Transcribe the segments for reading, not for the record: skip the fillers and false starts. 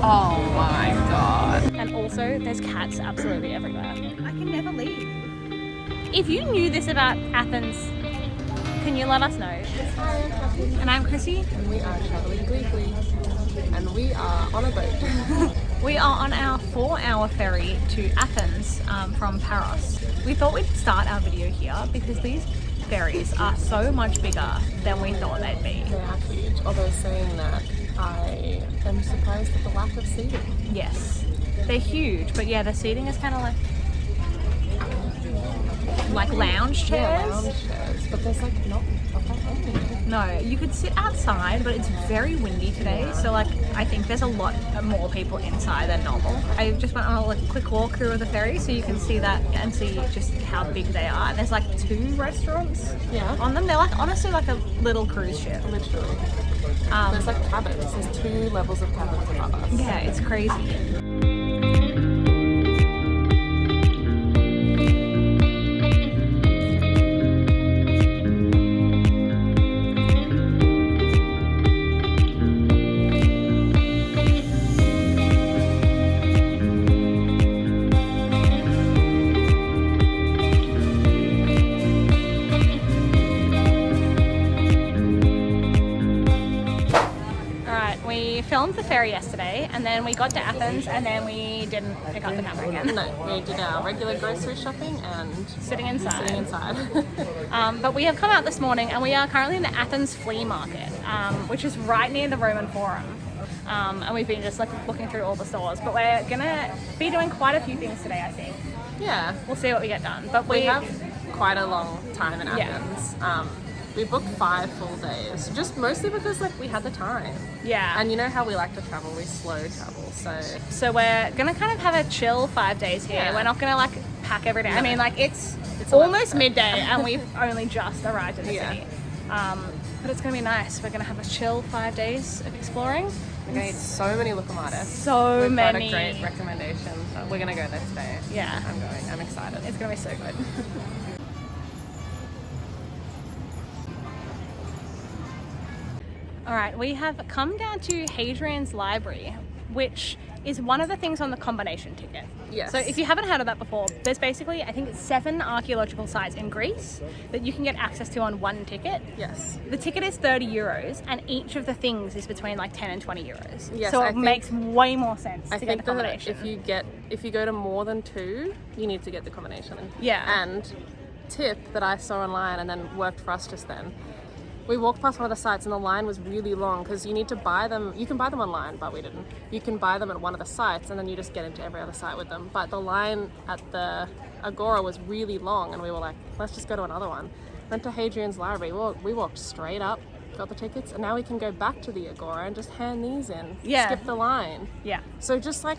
Oh my god. And also, there's cats absolutely everywhere. I can never leave. If you knew this about Athens, can you let us know? Hi, I'm Kathy. And I'm Krissie. And we are travelling briefly. And we are on a boat. We are on our 4-hour ferry to Athens from Paros. We thought we'd start our video here because these ferries are so much bigger than we thought they'd be. They are huge. Although saying that, I am surprised at the lack of seating. Yes, they're huge, but yeah, the seating is kind of like lounge chairs. Yeah, lounge chairs. But there's like not that many. No, you could sit outside, but it's very windy today, so like I think there's a lot more people inside than normal. I just went on a quick walk through of the ferry so you can see that and see just how big they are. And there's like 2 restaurants on them. They're like honestly like a little cruise ship. Literally. There's like cabins. There's 2 levels of cabins above us. Yeah, it's crazy. Filmed the ferry yesterday and then we got to Athens and then we didn't pick up the camera again. No, we did our regular grocery shopping and sitting inside. But we have come out this morning and we are currently in the Athens flea market, which is right near the Roman Forum. And we've been just like looking through all the stores, but we're gonna be doing quite a few things today, I think. Yeah. We'll see what we get done. But we have quite a long time in Athens. Yeah. We booked 5 full days, just mostly because like we had the time. Yeah. And you know how we like to travel, we slow travel, so we're gonna kind of have a chill 5 days here. Yeah. We're not gonna like pack every day. No. I mean like it's almost midday and we've only just arrived in the city. But it's gonna be nice. We're gonna have a chill 5 days of exploring. We're gonna eat so many Loukoumades. We've got a great recommendation. We're gonna go there today. Yeah. I'm going, I'm excited. It's gonna be so good. All right, we have come down to Hadrian's library, which is one of the things on the combination ticket. Yes. So if you haven't heard of that before, there's basically, I think it's 7 archaeological sites in Greece that you can get access to on one ticket. Yes. The ticket is €30 and each of the things is between like 10 and 20 euros. Yes, so it makes way more sense to get the combination. If you go to more than 2, you need to get the combination. Yeah. And tip that I saw online and then worked for us just then. We walked past one of the sites and the line was really long because you need to buy them. You can buy them online, but we didn't. You can buy them at one of the sites and then you just get into every other site with them. But the line at the Agora was really long and we were like, let's just go to another one. Went to Hadrian's library. We walked straight up, got the tickets, and now we can go back to the Agora and just hand these in. Yeah. Skip the line. Yeah. So just like,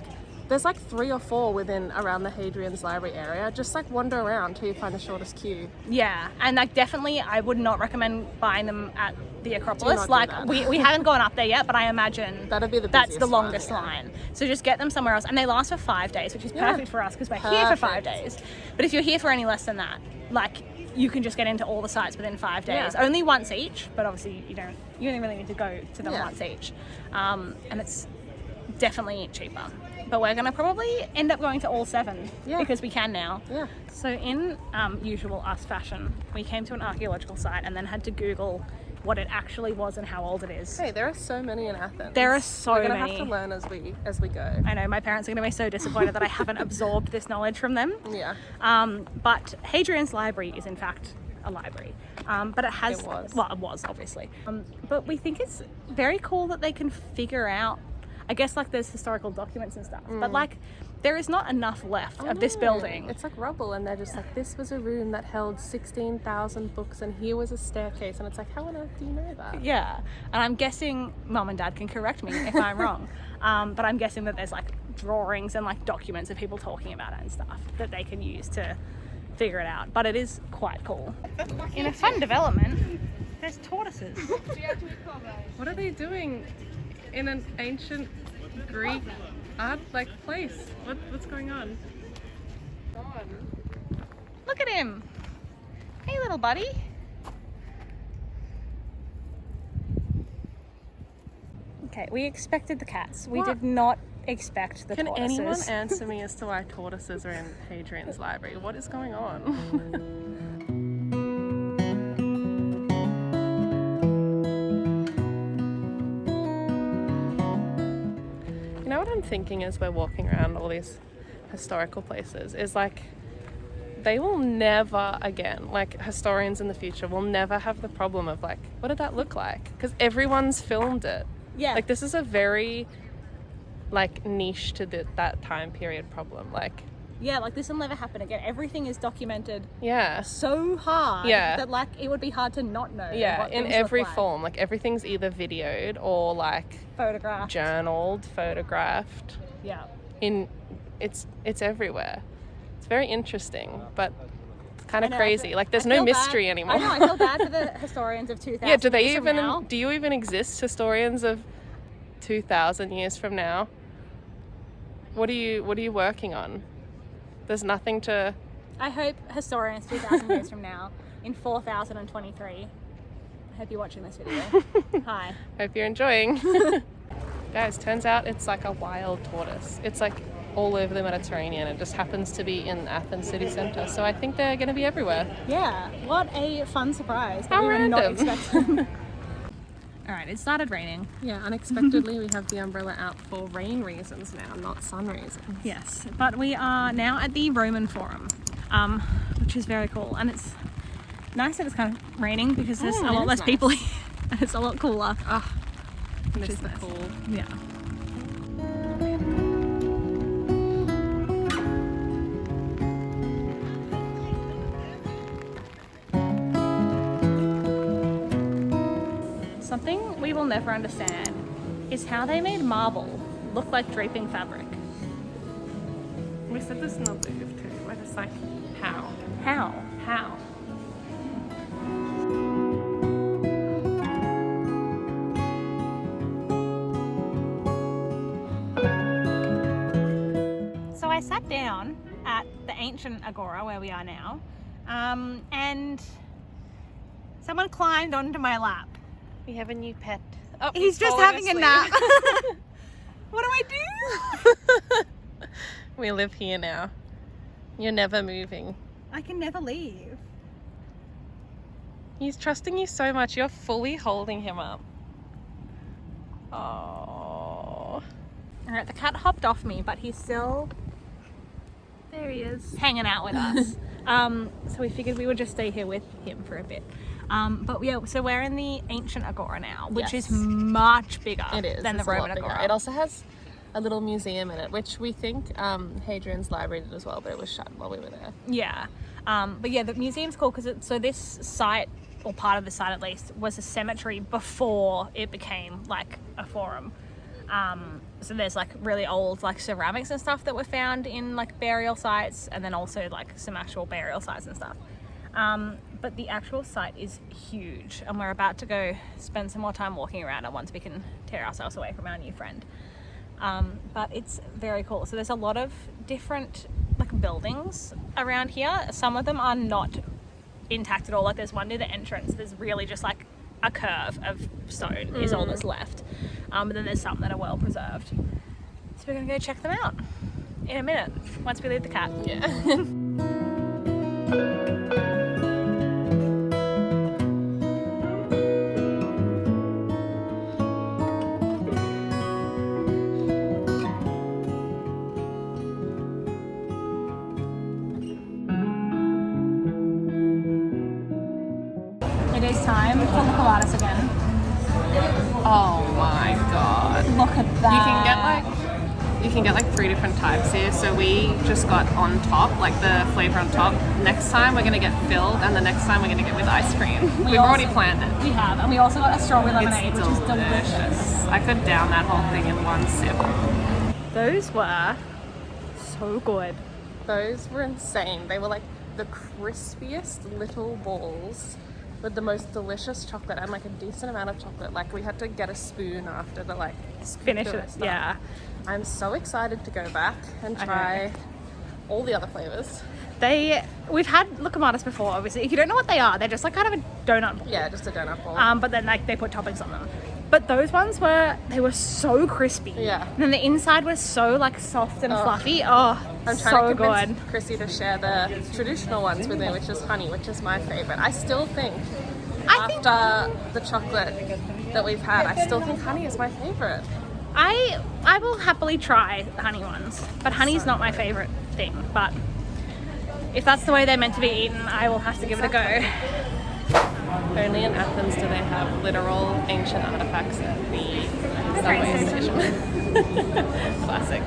there's like 3 or 4 around the Hadrian's library area. Just like wander around till you find the shortest queue. Yeah, and like definitely I would not recommend buying them at the Acropolis. Like we haven't gone up there yet, but I imagine that'd be that's the longest line. So just get them somewhere else, and they last for 5 days, which is perfect for us because we're here for 5 days. But if you're here for any less than that, like you can just get into all the sites within 5 days. Yeah. Only once each, but obviously you only really need to go to them once each, and it's definitely cheaper. But we're going to probably end up going to all 7 because we can now. Yeah. So in usual us fashion, we came to an archaeological site and then had to Google what it actually was and how old it is. Hey, there are so many in Athens. There are so many. We're going to have to learn as we go. I know, my parents are going to be so disappointed that I haven't absorbed this knowledge from them. Yeah. But Hadrian's library is in fact a library. But it has... It was. Well, it was, obviously. But we think it's very cool that they can figure out, I guess like there's historical documents and stuff, but like there is not enough left of this building. It's like rubble and they're just like, this was a room that held 16,000 books and here was a staircase, and it's like, how on earth do you know that? Yeah, and I'm guessing Mum and Dad can correct me if I'm wrong, but I'm guessing that there's like drawings and like documents of people talking about it and stuff that they can use to figure it out, but it is quite cool. In a fun development, there's tortoises. What are they doing in an ancient Greek art like place? What's going on? Look at him. Hey little buddy. Okay, we expected the cats. We did not expect the Can tortoises. anyone answer me as to why tortoises are in Hadrian's library? What is going on? You know what I'm thinking as we're walking around all these historical places is like, they will never again, like historians in the future will never have the problem of like, what did that look like? Because everyone's filmed it. Yeah. Like this is a very like niche to that time period problem. Like, Yeah, like this will never happen again. Everything is documented yeah. so hard that like it would be hard to not know. Yeah, what in things every look like. form. Like everything's either videoed or like Photographed. journaled, photographed. Yeah. It's everywhere. It's very interesting, but it's kind I of know, crazy. Like there's I no feel mystery bad. anymore. I know, I feel bad for the historians of 2000 Yeah, do they years from even now. do you even exist, historians of 2000 years from now? What are you working on? There's nothing to... I hope historians 2000 years from now in 4023. I hope you're watching this video. Hi. Hope you're enjoying. Guys, turns out it's like a wild tortoise. It's like all over the Mediterranean. It just happens to be in Athens city centre. So I think they're going to be everywhere. Yeah, what a fun surprise that How we were not random. expecting. All right, it started raining. Yeah, unexpectedly we have the umbrella out for rain reasons now, not sun reasons. Yes, but we are now at the Roman Forum, which is very cool. And it's nice that it's kind of raining because there's a it lot is less nice. people here. And it's a lot cooler. Miss is the nice. cool. Yeah. Something we will never understand is how they made marble look like draping fabric. We said this in the Louvre too. We're just like, how? How? How? So I sat down at the ancient Agora where we are now, and someone climbed onto my lap. We have a new pet. Oh, He's just falling having a asleep. nap. What do I do? We live here now. You're never moving. I can never leave. He's trusting you so much. You're fully holding him up. Oh. All right, the cat hopped off me, but he's still There he is. hanging out with us. So we figured we would just stay here with him for a bit. But yeah, so we're in the ancient Agora now, which Yes. is much bigger It is. than the It's a lot Roman bigger. Agora. It also has a little museum in it, which we think Hadrian's library did as well, but it was shut while we were there. Yeah. But yeah, the museum's cool because so this site, or part of the site at least, was a cemetery before it became like a forum. So there's like really old like ceramics and stuff that were found in like burial sites, and then also like some actual burial sites and stuff. But the actual site is huge, and we're about to go spend some more time walking around it once we can tear ourselves away from our new friend. But it's very cool. So there's a lot of different like buildings around here. Some of them are not intact at all. Like there's one near the entrance. There's really just like a curve of stone is all that's left. But then there's some that are well preserved. So we're gonna go check them out in a minute once we leave the cat. Yeah. It is time for Loukoumades again. Oh my god. Look at that. You can get like 3 different types here. So we just got on top, like the flavor on top. Next time we're gonna get filled, and the next time we're gonna get with ice cream. We've already planned it. We have, and we also got a strawberry lemonade, It's which is delicious. I could down that whole thing in one sip. Those were so good. Those were insane. They were like the crispiest little balls with the most delicious chocolate and like a decent amount of chocolate. Like we had to get a spoon after to like Finish the it, rest up. yeah. I'm so excited to go back and I know. try all the other flavors. We've had Loukoumades before, obviously. If you don't know what they are, they're just like kind of a donut ball. Yeah, just a donut ball. But then like they put toppings on them. But those ones they were so crispy. Yeah. And then the inside was so like soft and fluffy. I'm trying so to good. convince Krissie to share the traditional ones with me, which is honey, which is my favorite. I still think after the chocolate that we've had, I still think honey is my favorite. I will happily try honey ones, but honey's not my favorite thing. But if that's the way they're meant to be eaten, I will have to give it a go. Only in Athens do they have literal ancient artifacts at the subway station. Classic.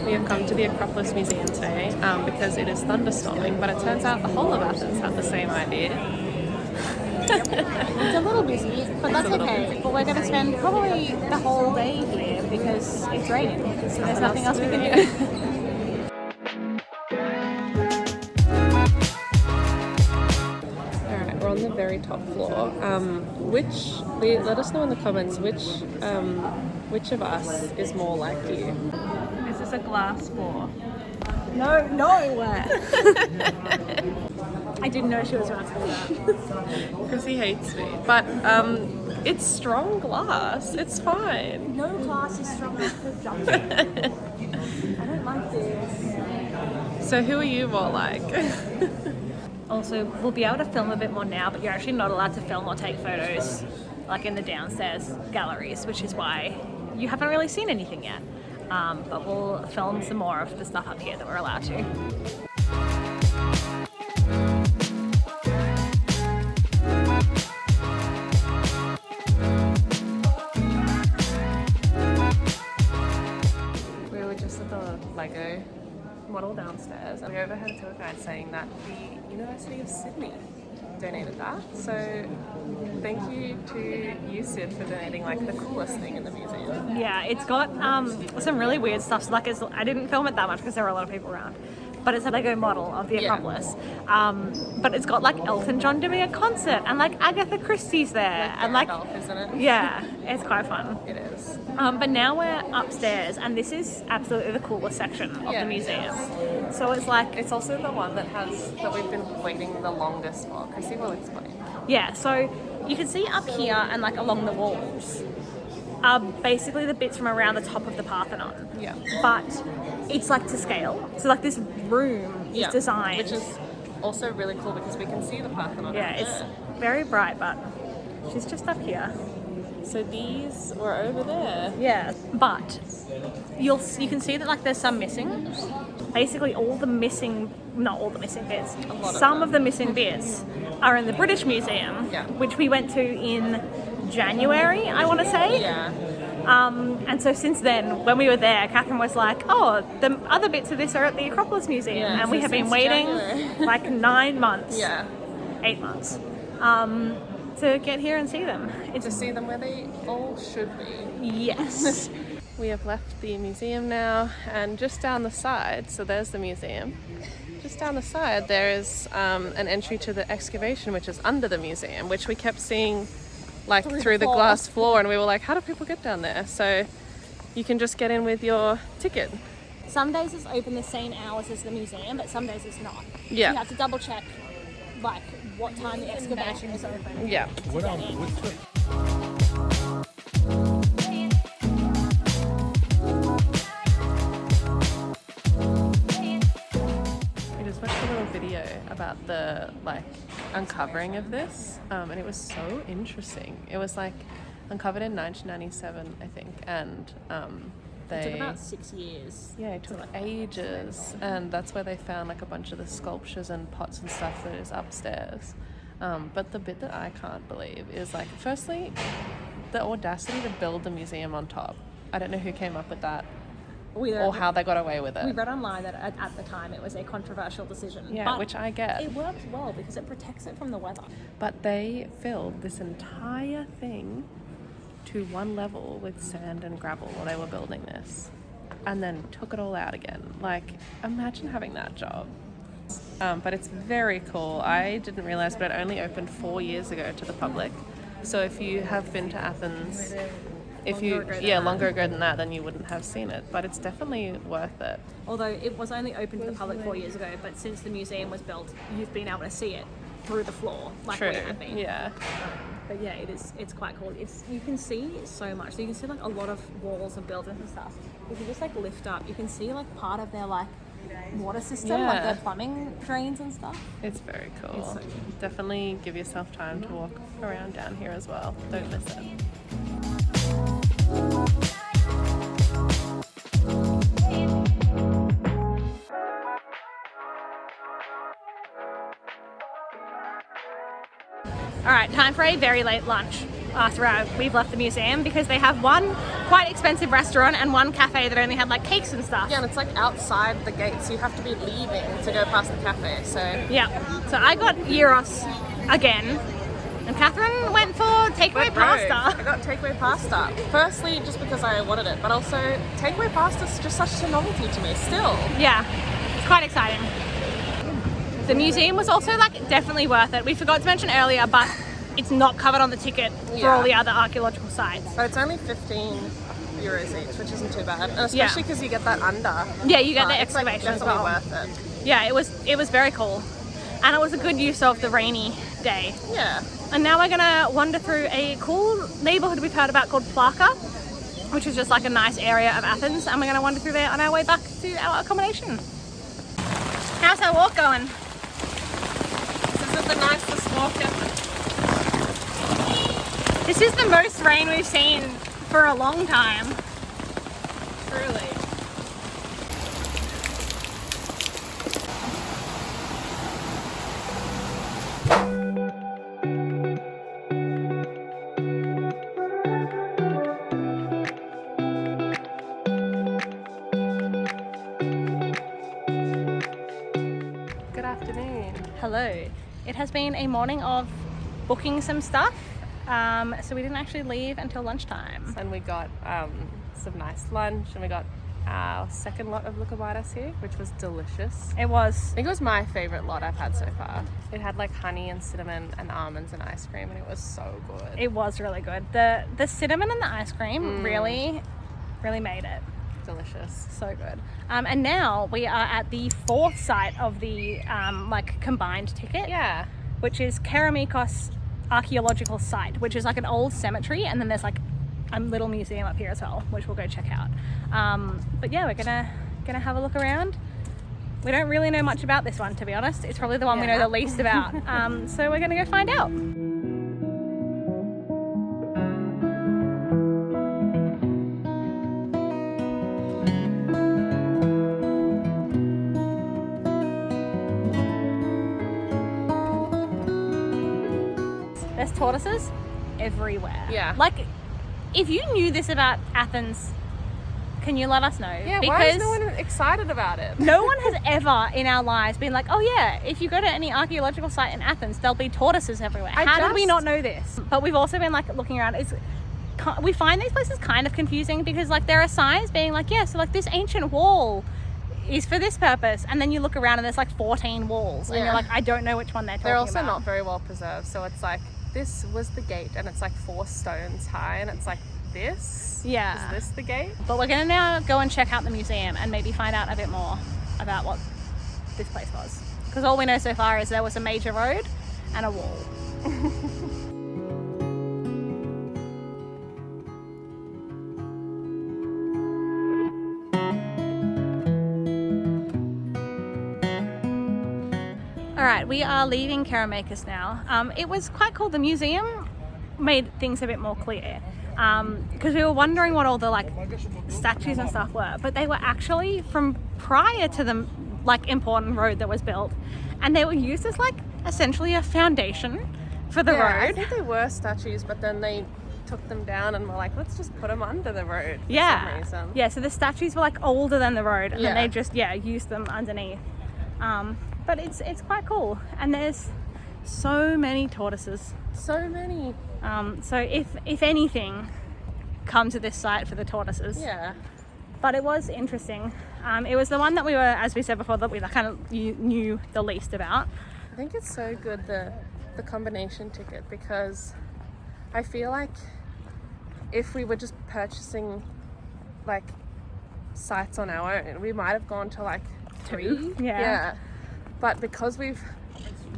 We have come to the Acropolis Museum today because it is thunderstorming, but it turns out the whole of Athens had the same idea. It's a little busy, but that's okay. But we're going to spend probably the whole day here because it's raining. There's nothing else we can do. Alright, we're on the very top floor. Let us know in the comments which of us is more like you. Is this a glass floor? No. I didn't know she was about to do that. Krissie hates me, but it's strong glass. It's fine. No glass is strong enough to jump in. I don't like this. So who are you more like? Also, we'll be able to film a bit more now, but you're actually not allowed to film or take photos like in the downstairs galleries, which is why you haven't really seen anything yet. But we'll film some more of the stuff up here that we're allowed to. We were just at the Lego model downstairs and we overheard a tour guide saying that the University of Sydney donated that. So thank you to you, Sid, for donating like the coolest thing in the museum. Yeah, it's got some really weird stuff. So, like, I didn't film it that much because there were a lot of people around. But it's a Lego model of the Acropolis. But it's got like Elton John doing a concert and like Agatha Christie's there. Like and like, isn't it? yeah, it's quite fun. It is. But now we're upstairs and this is absolutely the coolest section of the museum. So it's like... It's also the one that we've been waiting the longest for. Krissie will explain. Yeah, so you can see up here and like along the walls are basically the bits from around the top of the Parthenon. Yeah. But it's like to scale. So like this room is designed. Which is also really cool because we can see the Parthenon. Yeah, it's very bright, but she's just up here. So these were over there. Yeah, but you can see that like there's some missing. Basically not all the missing bits. Some of the missing bits are in the British Museum, which we went to in January, I want to say. Yeah. And so since then, when we were there, Catherine was like, oh, the other bits of this are at the Acropolis Museum. Yeah, and we have been waiting January. like 9 months, Yeah. 8 months, to get here and see them. To see them where they all should be. Yes. We have left the museum now, and just down the side, so there's the museum, just down the side there is an entry to the excavation which is under the museum, which we kept seeing like through the glass floor, and we were like, how do people get down there? So you can just get in with your ticket. Some days it's open the same hours as the museum, but some days it's not. Yeah. You have to double check like what time the excavation is open. Yeah. We just watched a little video about the like uncovering of this, and it was so interesting. It was like uncovered in 1997, I think, and It took about 6 years. Yeah, it took ages, and that's where they found like a bunch of the sculptures and pots and stuff that is upstairs. But the bit that I can't believe is like, firstly, the audacity to build the museum on top. I don't know who came up with that or how they got away with it. We read online that at the time it was a controversial decision. Yeah, but which I get. It works well because it protects it from the weather. But they filled this entire thing to one level with sand and gravel while they were building this, and then took it all out again. Like, imagine having that job. But it's very cool. I didn't realize, but it only opened 4 years ago to the public. So if you have been to Athens, longer ago than that, then you wouldn't have seen it. But it's definitely worth it. Although it was only open to the public 4 years ago, but since the museum was built, you've been able to see it through the floor, like True. we have been. Yeah. But yeah, it's quite cool. You can see so much. So you can see like a lot of walls and buildings and stuff. If you just like lift up, you can see like part of their like water system, like their plumbing drains and stuff. It's very cool. It's so cool. Definitely give yourself time to walk around down here as well. Don't miss it. All right, time for a very late lunch after we've left the museum, because they have one quite expensive restaurant and one cafe that only had like cakes and stuff. Yeah, and it's like outside the gate, so you have to be leaving to go past the cafe. So yeah, so I got gyros again, and Catherine went for takeaway pasta. I got takeaway pasta. Firstly, just because I wanted it, but also takeaway pasta is just such a novelty to me still. Yeah, it's quite exciting. The museum was also like definitely worth it. We forgot to mention earlier, but it's not covered on the ticket for all the other archaeological sites. But it's only 15 euros each, which isn't too bad, and especially because you get that under. Yeah, you get the excavation it's like as well. Definitely worth it. Yeah, it was very cool, and it was a good use of the rainy day. Yeah. And now we're gonna wander through a cool neighborhood we've heard about called Plaka, which is just like a nice area of Athens, and we're gonna wander through there on our way back to our accommodation. How's our walk going? This is the nicest walk ever. This is the most rain we've seen for a long time. Truly. Good afternoon. Hello. It has been a morning of booking some stuff, so we didn't actually leave until lunchtime. And we got some nice lunch, and we got our second lot of Loukoumades here, which was delicious. It was. I think it was my favorite lot I've had so far. It had like honey and cinnamon and almonds and ice cream, and it was so good. It was really good. The cinnamon and the ice cream really made it. Delicious. So good. And now we are at the fourth site of the like combined ticket. Yeah. Which is Keramikos archaeological site, which is like an old cemetery, and then there's like a little museum up here as well, which we'll go check out. But yeah, we're gonna have a look around. We don't really know much about this one, to be honest. It's probably the one we know the least about. So we're gonna go find out. There's tortoises everywhere. Yeah. Like, if you knew this about Athens, can you let us know? Yeah, because why is no one excited about it? no one has ever in our lives been like, oh yeah, if you go to any archaeological site in Athens, there'll be tortoises everywhere. How did we not know this? But we've also been like looking around. We find these places kind of confusing, because like there are signs being like, yeah, so like this ancient wall is for this purpose, and then you look around and there's like 14 walls, and you're like, I don't know which one they're talking about. They're also not very well preserved, so it's like, this was the gate, and it's like 4 stones high, and it's like, this? Yeah. Is this the gate? But we're gonna now go and check out the museum and maybe find out a bit more about what this place was. Because all we know so far is there was a major road and a wall. Alright, we are leaving Keramikos now. It was quite cool. The museum made things a bit more clear, because we were wondering what all the like statues and stuff were, but they were actually from prior to the like important road that was built, and they were used as like essentially a foundation for the road. I think they were statues, but then they took them down and were like, let's just put them under the road for some reason. Yeah, so the statues were like older than the road, and then Yeah. they just used them underneath. But it's quite cool, and there's so many tortoises. So many. So if anything, come to this site for the tortoises. Yeah. But it was interesting. It was the one that we were, as we said before, that we kind of knew the least about. I think it's so good, the combination ticket, because I feel like if we were just purchasing like sites on our own, we might have gone to like 3. Yeah. But because we've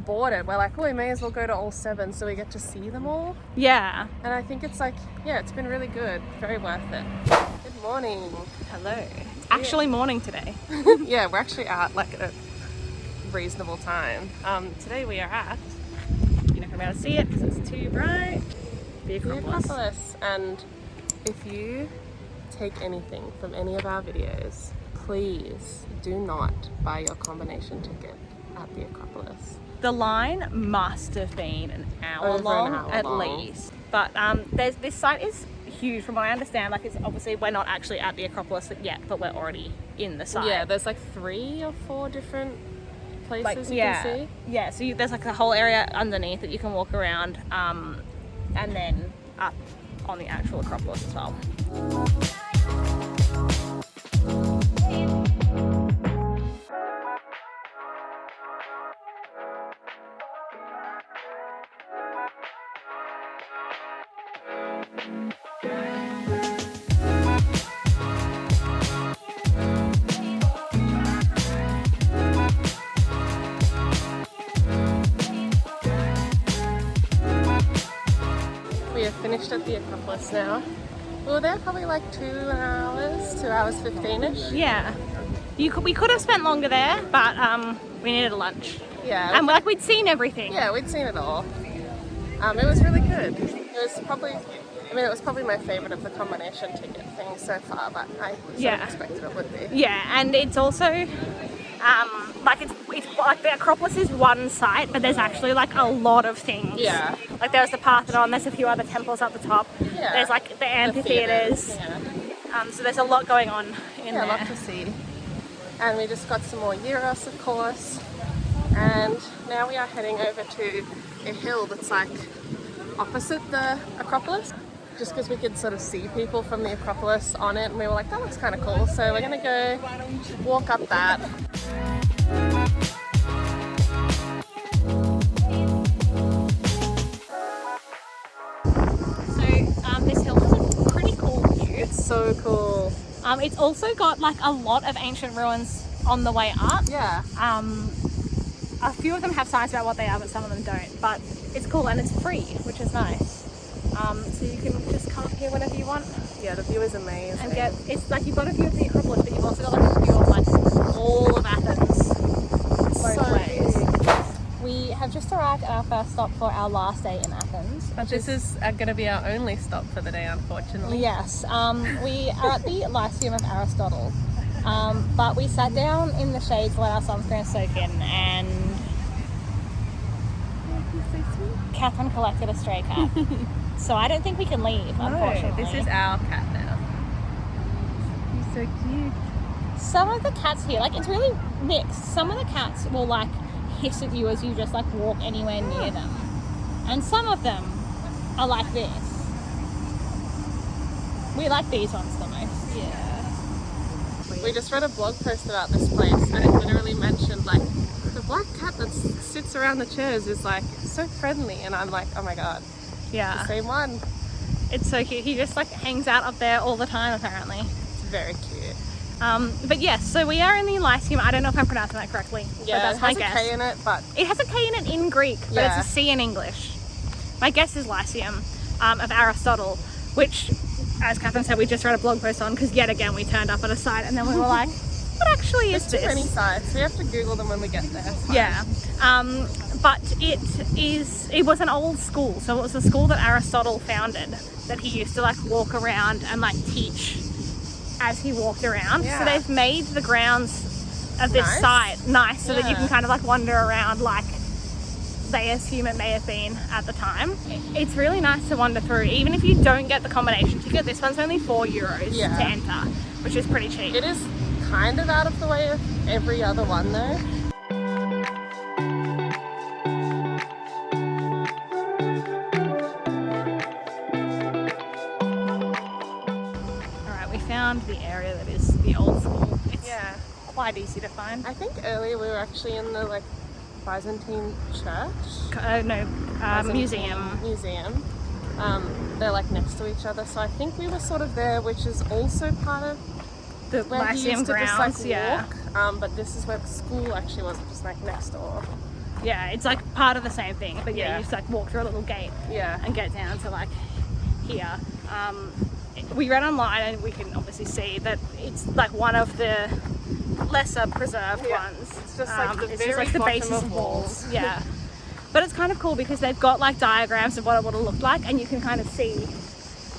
bought it. We're like, we may as well go to all 7 so we get to see them all. Yeah. And I think it's like, yeah, it's been really good. Very worth it. Good morning. Hello. It's actually morning today. Yeah, we're actually out like at a reasonable time. Today we are at, You're not gonna be able to see it because it's too bright. The the Acropolis. Acropolis. And if you take anything from any of our videos, please do not buy your combination ticket at the Acropolis. The line must have been an hour Over an long hour at long. least. But this site is huge from what I understand. Like, it's obviously we're not actually at the Acropolis yet, but we're already in the site. Yeah, there's like 3 or 4 different places like, you can see. Yeah, so there's like a whole area underneath that you can walk around, and then up on the actual Acropolis as well. We have finished at the Acropolis now. We were there probably like 2 hours 15-ish. Yeah, we could have spent longer there, but we needed a lunch. Yeah, And like we'd seen everything. yeah, we'd seen it all. It was really good. It was probably my favourite of the combination ticket things so far, but I sort of Yeah. expected it would be. Yeah, and it's also like it's like the Acropolis is one site, but there's actually like a lot of things. Yeah. Like there's the Parthenon, there's a few other temples up the top. Yeah. There's like the amphitheaters. Yeah. So there's a lot going on in Yeah, a there. lot to see. And we just got some more gyros, of course. And now we are heading over to a hill that's like opposite the Acropolis. Just because we could sort of see people from the Acropolis on it, and we were like, that looks kind of cool. So we're gonna go walk up that. So this hill has a pretty cool view. It's so cool. It's also got like a lot of ancient ruins on the way up. Yeah. A few of them have signs about what they are, but some of them don't. But it's cool and it's free, which is nice. So you can just come up here whenever you want Yeah, the view is amazing. and it's like you've got a view of the Acropolis, but you've also got like a view of like all of Athens both So ways. big. We have just arrived at our first stop for our last day in Athens. But this is going to be our only stop for the day, unfortunately. Yes, we are at the Lyceum of Aristotle, but we sat down in the shade to let our sunscreen soak in, and Catherine collected a stray cat. So I don't think we can leave, unfortunately. This is our cat now. He's so cute. Some of the cats here, like, it's really mixed. Some of the cats will like hiss at you as you just like walk anywhere near them, and some of them are like this. We like these ones the most. Yeah. We just read a blog post about this place, and it literally mentioned like the black cat that sits around the chairs is like so friendly, and I'm like, oh my god, Yeah, same one. it's so cute. He just like hangs out up there all the time apparently. It's very cute. But yes, so we are in the Lyceum. I don't know if I'm pronouncing that correctly, but Yeah, that's it my has a guess. K in it, but It has a K in it in Greek, but Yeah. it's a C in English. My guess is Lyceum of Aristotle, which, as Catherine said, we just read a blog post on because yet again we turned up at a site and then we were like, what actually is there's too many this? sites. We have to Google them when we get there. It's fine. Yeah, but it was an old school, so it was a school that Aristotle founded that he used to like walk around and like teach as he walked around. Yeah. So they've made the grounds of this Nice. site nice so that you Yeah. can kind of like wander around like they assume it may have been at the time. It's really nice to wander through, even if you don't get the combination ticket. This one's only €4 Yeah. to enter, which is pretty cheap. It is kind of out of the way of every other one though. Alright, we found the area that is the old school. It's Yeah. quite easy to find. I think earlier we were actually in the like Byzantine church. Museum. Museum. They're like next to each other, so I think we were sort of there, which is also part of The where he Lyceum used to grounds, just like yeah. walk. But this is where the school actually was, just like next door. Yeah, it's like part of the same thing. But yeah, Yeah. you just like walk through a little gate Yeah. and get down to like here. We read online and we can obviously see that it's like one of the lesser preserved ones. It's just like the it's very just like the bottom bases of of walls. walls. Yeah. But it's kind of cool because they've got like diagrams of what it would have looked like, and you can kind of see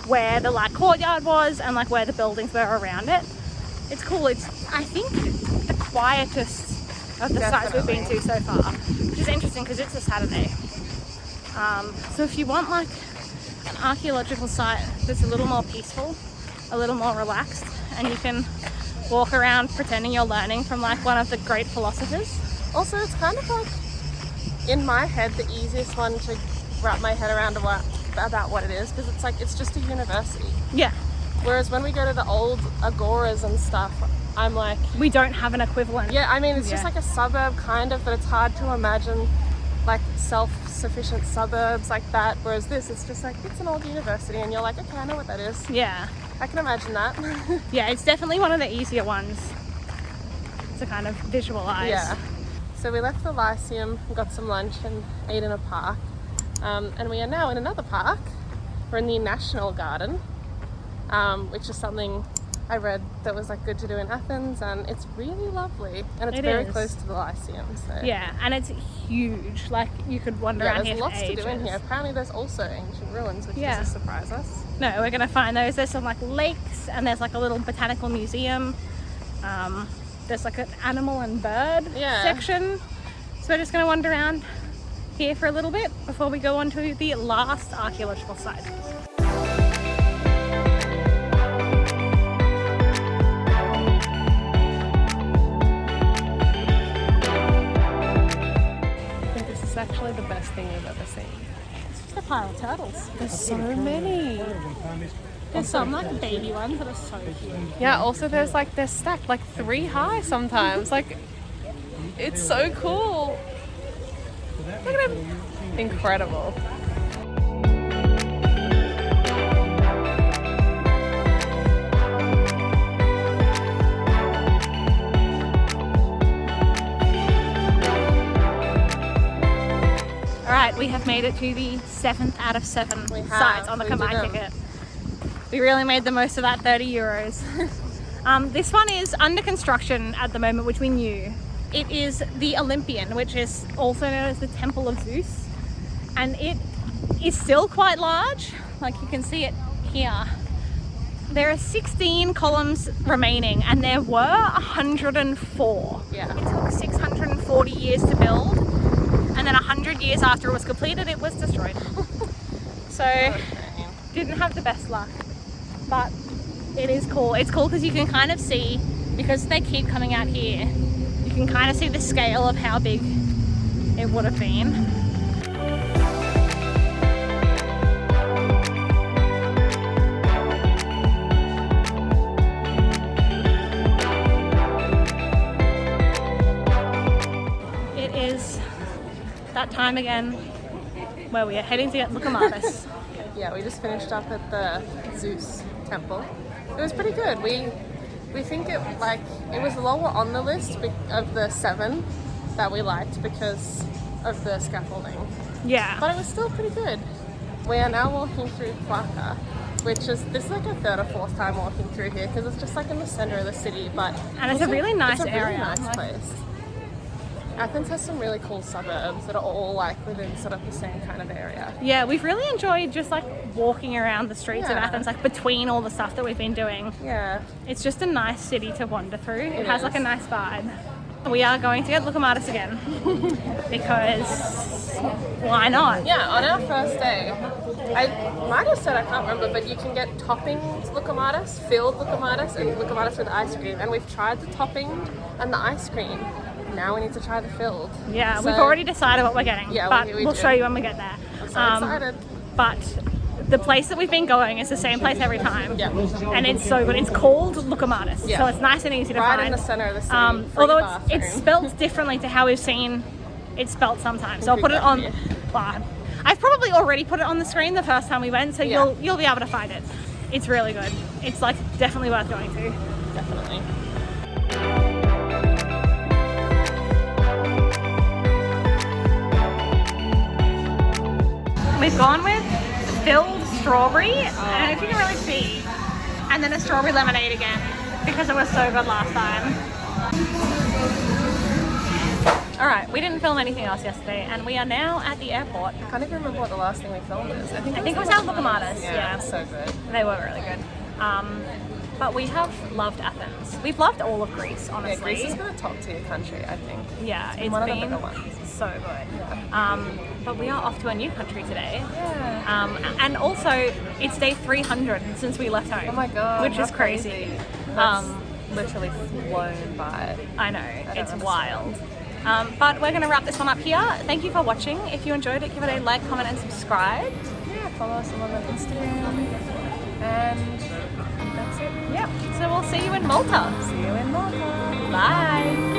where the like courtyard was and like where the buildings were around it. It's cool. It's, I think, the quietest of the sites we've been to so far, which is interesting because it's a Saturday. So if you want like an archaeological site that's a little more peaceful, a little more relaxed, and you can walk around pretending you're learning from like one of the great philosophers. Also, it's kind of like, in my head, the easiest one to wrap my head around about what it is, because it's like, it's just a university. Yeah, Whereas when we go to the old agoras and stuff, I'm like, we don't have an equivalent. yeah, I mean, it's just Yeah. like a suburb kind of, but it's hard to imagine like self-sufficient suburbs like that. Whereas this, it's just like, it's an old university, and you're like, okay, I know what that is. Yeah, I can imagine that. yeah, it's definitely one of the easier ones to kind of visualize. Yeah. So we left the Lyceum, got some lunch and ate in a park. And we are now in another park. We're in the National Garden, which is something I read that was like good to do in Athens, and it's really lovely. And it's It very is. close to the Lyceum. So Yeah, and it's huge. Like you could wander yeah, around there's here lots for to ages. do in here. Apparently there's also ancient ruins, which Yeah. doesn't surprise us. No, we're gonna find those. There's some like lakes, and there's like a little botanical museum. There's like an animal and bird Yeah. section. So we're just gonna wander around here for a little bit before we go on to the last archaeological site. I think this is actually the best thing we've ever seen. It's just a pile of turtles. There's so many. There's some like baby ones that are so cute. Yeah, also they're stacked like 3 high sometimes. Like, it's so cool. Look at them. Incredible. All right, we have made it to the 7th out of 7 We have. sites on the We did combined them. ticket. We really made the most of that €30. This one is under construction at the moment, which we knew. It is the Olympian, which is also known as the Temple of Zeus. And it is still quite large. Like you can see it here. There are 16 columns remaining, and there were 104. Yeah. It took 640 years to build, and then 100 years after it was completed, it was destroyed. So, didn't have the best luck, but it is cool. It's cool because you can kind of see, because they keep coming out here, you can kind of see the scale of how big it would have been. It is that time again where we are heading to get Loukoumades. Yeah, we just finished up at the Zeus temple. It was pretty good. We think it was lower on the list of the 7 that we liked because of the scaffolding, Yeah. but it was still pretty good. We are now walking through Plaka, this is like a 3rd or 4th time walking through here because it's just like in the center of the city, but And it's a also- really nice it's a really area. nice Like- place. Athens has some really cool suburbs that are all like within sort of the same kind of area. Yeah, we've really enjoyed just like walking around the streets of Yeah. Athens, like between all the stuff that we've been doing. Yeah. It's just a nice city to wander through. It It has like a is. nice vibe. We are going to get Loukoumades again because why not? Yeah, on our first day, I might have said, I can't remember, but you can get toppings Loukoumades, filled Loukoumades, and Loukoumades with ice cream. And we've tried the topping and the ice cream. Now we need to try the filled. Yeah, So- we've already decided what we're getting, Yeah, but we we'll do. show you when we get there. I'm so excited. But the place that we've been going is the same place every time. Yeah. And it's so good. It's called Loukoumades, Yeah. so it's nice and easy to Right find. in the center of the city. Free Although bathroom. it's spelt differently to how we've seen it spelt sometimes. So I'll We'll put it pick on. that Well, I've probably already put it on the screen the first time we went, so Yeah. you'll be able to find it. It's really good. It's like definitely worth going to. Definitely. gone with filled strawberry. I don't know if you can really see. And then a strawberry lemonade again because it was so good last time. Alright, we didn't film anything else yesterday and we are now at the airport. I can't even remember what the last thing we filmed is. I think it was our Loukoumades. Yeah, so good. They were really good. But we have loved Athens. We've loved all of Greece, honestly. Yeah, Greece has been a top tier country, I think. Yeah, it's one been of the better ones. so good. Yeah. But we are off to a new country today. Yeah. And also, it's day 300 since we left home. Oh my god. Which is crazy. That's literally flown by. I know, it's wild. But we're going to wrap this one up here. Thank you for watching. If you enjoyed it, give it a like, comment, and subscribe. Yeah, follow us on Instagram. And that's it. Yeah. So we'll see you in Malta. See you in Malta. Bye.